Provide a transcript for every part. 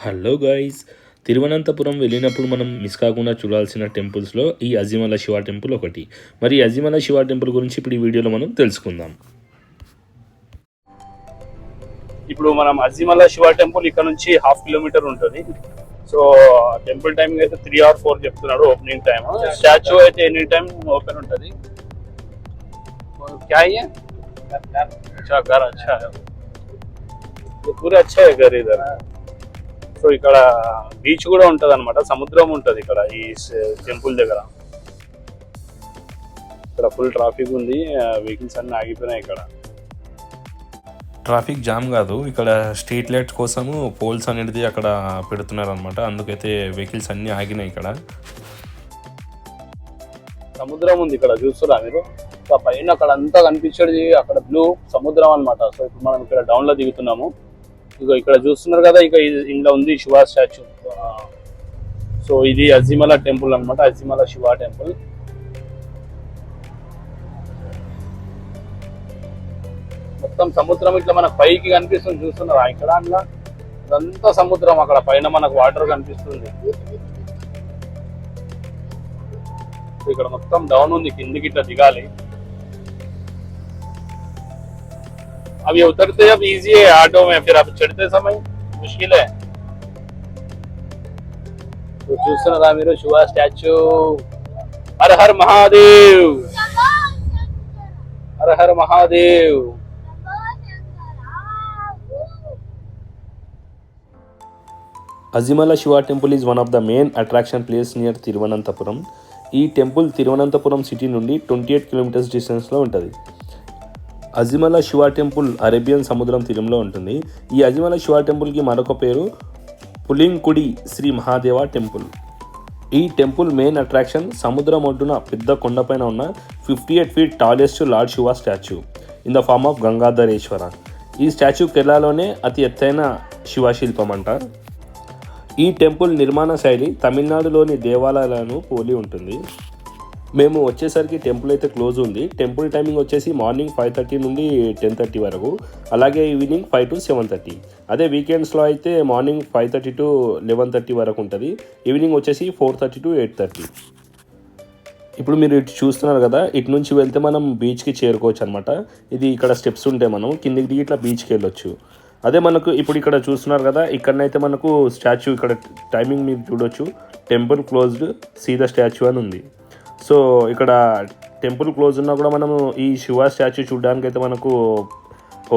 Hello guys, Thiruvananthapuram వెళ్ళినప్పుడు మనం miss కాకుండా చూడాల్సిన టెంపుల్స్లో ఈ అజిమల శివ టెంపుల్ ఒకటి. మరి ఈ అజిమల శివ టెంపుల్ గురించి ఇప్పుడు ఈ వీడియోలో మనం తెలుసుకుందాం. ఇప్పుడు మనం అజిమల శివ టెంపుల్ ఇక్కడ నుంచి 1/2 కిలోమీటర్ ఉంటుంది. సో టెంపుల్ టైమింగ్ అయితే 3 or 4 చెప్తున్నాడు ఓపెనింగ్ టైమ్. స్టాచ్యూ అయితే ఎనీ టైం ఓపెన్ ఉంటుంది. क्या है अच्छा घर अच्छा है, ये पूरा अच्छा है घर इधर. సో ఇక్కడ బీచ్ కూడా ఉంటది అనమాట, సముద్రం ఉంటది ఇక్కడ ఈ టెంపుల్ దగ్గర. ఇక్కడ ఫుల్ ట్రాఫిక్ ఉంది, వెహికల్స్ అన్ని ఆగిపోయినాయి ఇక్కడ. ట్రాఫిక్ జామ్ కాదు, ఇక్కడ స్ట్రీట్ లైట్ కోసము పోల్స్ అనేది అక్కడ పెడుతున్నారు అనమాట. అందుకైతే వెహికల్స్ అన్నీ ఆగినాయి ఇక్కడ. సముద్రం ఉంది ఇక్కడ, చూస్తురా మీరు? పైన అక్కడ అంతా కనిపించేది అక్కడ బ్లూ సముద్రం అనమాట. సో ఇప్పుడు మనం ఇక్కడ డౌన్ లో దిగుతున్నాము. ఇక ఇక్కడ చూస్తున్నారు కదా, ఇక ఇంట్లో ఉంది శివ స్టాచ్యూ. సో ఇది అజిమల టెంపుల్ అనమాట, అజిమల శివ టెంపుల్. మొత్తం సముద్రం ఇట్లా మనకు పైకి కనిపిస్తుంది, చూస్తున్నారా? ఇక్కడ అట్లా ఇదంతా సముద్రం, అక్కడ పైన మనకు వాటర్ కనిపిస్తుంది. ఇక్కడ మొత్తం డౌన్ ఉంది, కిందికి ఇట్లా దిగాలి. अभी उतरते जब इजी है ऑटो में, फिर अब चढ़ते समय मुश्किल है. तो చూస్తున్నారా మీరు Shiva statue? Har Har Mahadev, Har Har Mahadev. Azhimala Shiva temple is one of the main attraction place near Thiruvananthapuram. ఈ టెంపుల్ తిరువనంతపురం సిటీ నుండి 28 కిలోమీటర్స్ డిస్టెన్స్లో ఉంటుంది. అజిమల శివ టెంపుల్ అరేబియన్ సముద్రం తీరంలో ఉంటుంది. ఈ అజిమల శివ టెంపుల్కి మరొక పేరు పులింకుడి శ్రీ మహాదేవ టెంపుల్. ఈ టెంపుల్ మెయిన్ అట్రాక్షన్ సముద్రం ఒడ్డున పెద్ద కొండపైన ఉన్న 58 feet tallest lord Shiva statue in the form of Gangadhareshwara. ఈ స్టాచ్యూ కేరళలోనే అతి ఎత్తైన శివశిల్పం అంట. ఈ టెంపుల్ నిర్మాణ శైలి తమిళనాడులోని దేవాలయాలను పోలి ఉంటుంది. మేము వచ్చేసరికి టెంపుల్ అయితే క్లోజ్ ఉంది. టెంపుల్ టైమింగ్ వచ్చేసి మార్నింగ్ 5:30 నుండి 10:30 వరకు, అలాగే ఈవినింగ్ 5 to 7:30. అదే వీకెండ్స్లో అయితే మార్నింగ్ 5:30 to 11:30 వరకు ఉంటుంది. ఈవినింగ్ వచ్చేసి 4:30 to 8:30. ఇప్పుడు మీరు ఇటు చూస్తున్నారు కదా, ఇటు నుంచి వెళ్తే మనం బీచ్కి చేరుకోవచ్చు అనమాట. ఇది ఇక్కడ స్టెప్స్ ఉంటాయి, మనం కిందికి దిగి ఇట్లా బీచ్కి వెళ్ళొచ్చు. అదే మనకు ఇప్పుడు ఇక్కడ చూస్తున్నారు కదా, ఇక్కడనైతే మనకు స్టాచ్యూ, ఇక్కడ టైమింగ్ మీరు చూడొచ్చు, temple closed, see the statue అని ఉంది. సో ఇక్కడ టెంపుల్ క్లోజ్ ఉన్నా కూడా మనము ఈ శివ స్టాచ్యూ చూడడానికి అయితే మనకు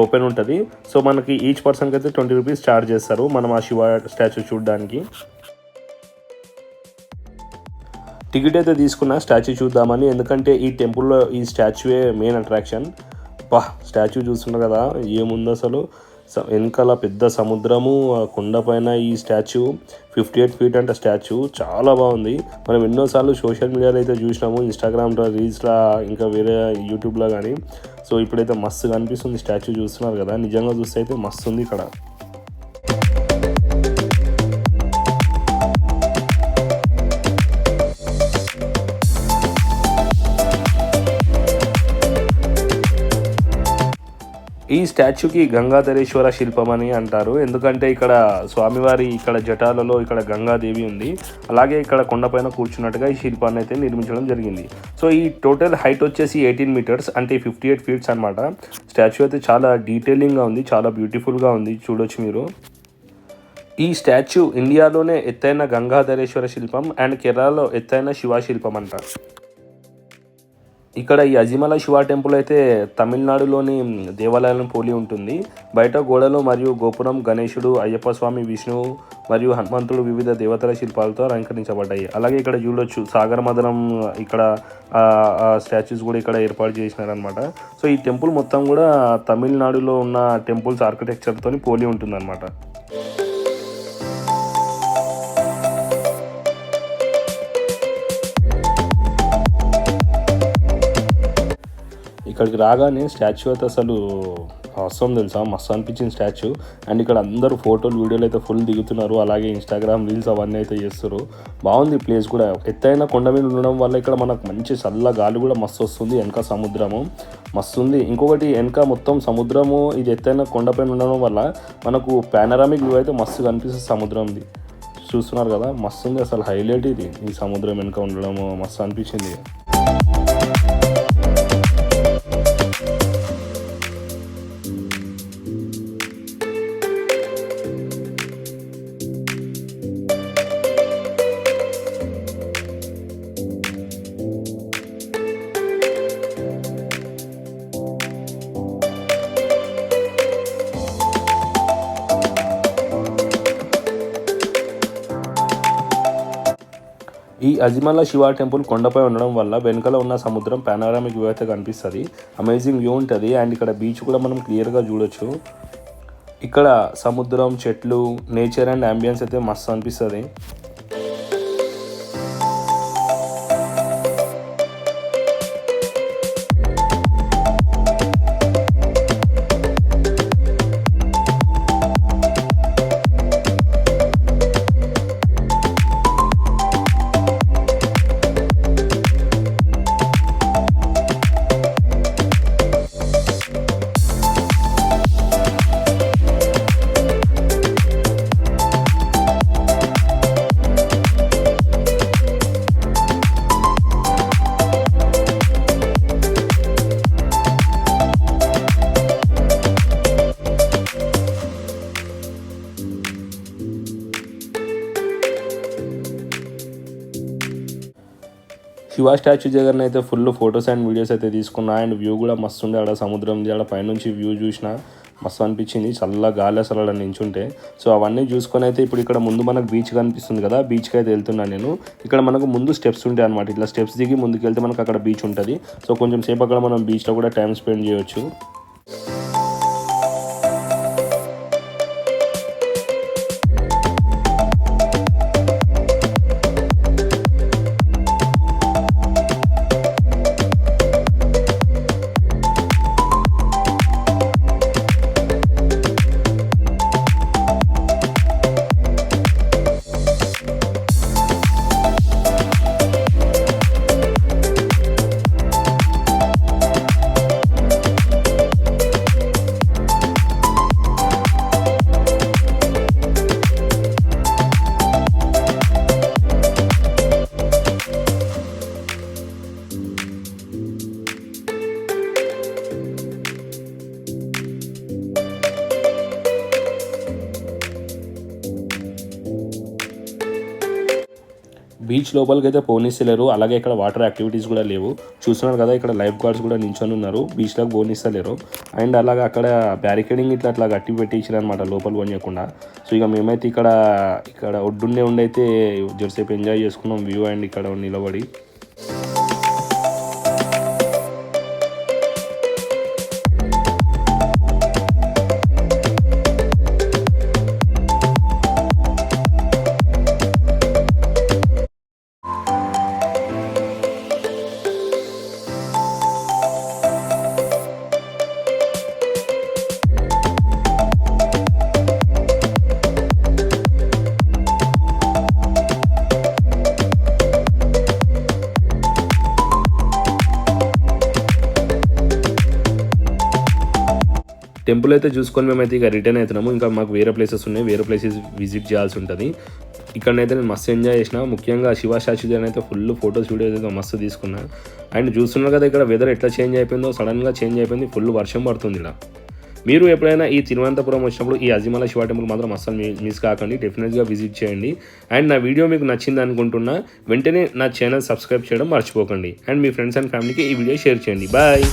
ఓపెన్ ఉంటుంది. సో మనకి ఈచ్ పర్సన్కి అయితే 20 రూపీస్ ఛార్జ్ చేస్తారు మనం ఆ శివ స్టాచ్యూ చూడడానికి. టికెట్ అయితే తీసుకున్న స్టాచ్యూ చూద్దామని, ఎందుకంటే ఈ టెంపుల్లో ఈ స్టాచ్యూయే మెయిన్ అట్రాక్షన్. స్టాచ్యూ చూస్తున్నారు కదా, ఏముంది అసలు, వెనకాల పెద్ద సముద్రము, కొండపైన ఈ స్టాచ్యూ 58 feet అంటే స్టాచ్యూ చాలా బాగుంది. మనం ఎన్నోసార్లు సోషల్ మీడియాలో అయితే చూసినాము, ఇన్స్టాగ్రామ్లో, రీల్స్లో, ఇంకా వేరే యూట్యూబ్లో కానీ. సో ఇప్పుడైతే మస్తుగా అనిపిస్తుంది స్టాచ్యూ, చూస్తున్నారు కదా, నిజంగా చూస్తే అయితే మస్తు ఉంది ఇక్కడ. ఈ స్టాచ్యూకి గంగాధరేశ్వర శిల్పం అని అంటారు, ఎందుకంటే ఇక్కడ స్వామివారి ఇక్కడ జటాలలో ఇక్కడ గంగాదేవి ఉంది. అలాగే ఇక్కడ కొండపైన కూర్చున్నట్టుగా ఈ శిల్పాన్ని అయితే నిర్మించడం జరిగింది. సో ఈ టోటల్ హైట్ వచ్చేసి 18 meters అంటే 58 feet అనమాట. స్టాచ్యూ అయితే చాలా డీటెయిలింగ్గా ఉంది, చాలా బ్యూటిఫుల్గా ఉంది, చూడొచ్చు మీరు. ఈ స్టాచ్యూ ఇండియాలోనే ఎత్తైన గంగాధరేశ్వర శిల్పం అండ్ కేరళలో ఎత్తైన శివ శిల్పం అంటారు. ఇక్కడ ఈ అజిమల శివ టెంపుల్ అయితే తమిళనాడులోని దేవాలయాలను పోలి ఉంటుంది. బయట గోడలు మరియు గోపురం గణేశుడు, అయ్యప్ప స్వామి, విష్ణువు మరియు హనుమంతుడు వివిధ దేవతల శిల్పాలతో అలంకరించబడ్డాయి. అలాగే ఇక్కడ చూడొచ్చు సాగర మదనం, ఇక్కడ స్టాచ్యూస్ కూడా ఇక్కడ ఏర్పాటు చేసినారనమాట. సో ఈ టెంపుల్ మొత్తం కూడా తమిళనాడులో ఉన్న టెంపుల్స్ ఆర్కిటెక్చర్తో పోలి ఉంటుందన్నమాట. ఇక్కడికి రాగానే స్టాచ్యూ అయితే అసలు అవసరం తెలుసా, మస్తు అనిపించింది స్టాచ్యూ. అండ్ ఇక్కడ అందరూ ఫోటోలు వీడియోలు అయితే ఫుల్ దిగుతున్నారు, అలాగే ఇన్స్టాగ్రామ్ రీల్స్ అవన్నీ అయితే చేస్తారు. బాగుంది ప్లేస్ కూడా. ఎత్తైన కొండ మీద ఉండడం వల్ల ఇక్కడ మనకు మంచి చల్ల గాలి కూడా మస్తు వస్తుంది. వెనక సముద్రము మస్తు ఉంది. ఇంకొకటి వెనక మొత్తం సముద్రము, ఇది ఎత్తైన కొండపైన ఉండడం వల్ల మనకు పానరామిక్ వ్యూ అయితే మస్తు కనిపిస్తుంది సముద్రంది. చూస్తున్నారు కదా, మస్తు ఉంది అసలు. హైలైట్ ఇది, ఈ సముద్రం వెనుక ఉండడము మస్తు అనిపించింది. ఈ అజిమల శివ టెంపుల్ కొండపై ఉండడం వల్ల వెనుకలో ఉన్న సముద్రం పానరామిక్ వ్యూ అయితే కనిపిస్తుంది. అమేజింగ్ వ్యూ ఉంటుంది. అండ్ ఇక్కడ బీచ్ కూడా మనం క్లియర్గా చూడొచ్చు. ఇక్కడ సముద్రం, చెట్లు, నేచర్ అండ్ అంబియన్స్ అయితే మస్తు అనిపిస్తుంది. శివ స్టాచ్యూ దగ్గర అయితే ఫుల్ ఫొటోస్ అండ్ వీడియోస్ అయితే తీసుకున్నా. అండ్ వ్యూ కూడా మస్తు ఉండే. ఆడ సముద్రం ఆడ పైనుంచి వ్యూ చూసిన మస్తు అనిపించింది. చల్ల గాలి అసలు అలా నించుంటే. సో అవన్నీ చూసుకొని అయితే ఇప్పుడు ఇక్కడ ముందు మనకు బీచ్ కనిపిస్తుంది కదా, బీచ్కి అయితే వెళ్తున్నాను నేను. ఇక్కడ మనకు ముందు స్టెప్స్ ఉంటాయి అనమాట. ఇట్లా స్టెప్స్ దిగి ముందుకు వెళ్తే మనకు అక్కడ బీచ్ ఉంటుంది. సో కొంచెం సేపు అక్కడ మనం బీచ్లో కూడా టైం స్పెండ్ చేయొచ్చు. బీచ్ లోపలికి అయితే పోనిస్తలేరు. అలాగే ఇక్కడ వాటర్ యాక్టివిటీస్ కూడా లేవు. చూస్తున్నారు కదా, ఇక్కడ లైఫ్ గార్డ్స్ కూడా నించొని ఉన్నారు. బీచ్లోకి పోనిస్తలేరు. అండ్ అలాగే అక్కడ బ్యారికేడింగ్ అట్లా గట్టి పెట్టించారు అనమాట, లోపల పోనీయకుండా. సో ఇక మేమైతే ఇక్కడ ఒడ్డున్నే ఉండైతే జరసేపు ఎంజాయ్ చేసుకున్నాం వ్యూ. అండ్ ఇక్కడ నిలబడి టెంపుల్ అయితే చూసుకొని మేమైతే ఇక రిటర్న్ అవుతున్నాము. ఇంకా మాకు వేరే ప్లేసెస్ ఉన్నాయి, వేరే ప్లేసెస్ విజిట్ చేయాల్సి ఉంటుంది. ఇక్కడనైతే నేను మస్తు ఎంజాయ్ చేసిన. ముఖ్యంగా శివ స్టాచ్యూ దగ్గర అయితే ఫుల్ ఫొటోస్ వీడియోస్ అయితే మస్తు తీసుకున్నా. అండ్ చూస్తున్నారు కదా, ఇక్కడ వెదర్ ఎట్లా చేంజ్ అయిపోయిందో, సడన్గా చేంజ్ అయిపోయింది. ఫుల్ వర్షం పడుతుంది ఇలా. మీరు ఎప్పుడైనా ఈ తిరువనంతపురం వచ్చినప్పుడు ఈ అజిమల శివ టెంపుల్ మాత్రం అస్సలు మిస్ కాకండి, డెఫినెట్గా విజిట్ చేయండి. అండ్ నా వీడియో మీకు నచ్చింది అనుకుంటున్నా. వెంటనే నా ఛానల్ సబ్స్క్రైబ్ చేయడం మర్చిపోకండి. అండ్ మీ ఫ్రెండ్స్ అండ్ ఫ్యామిలీకి ఈ వీడియో షేర్ చేయండి. బాయ్.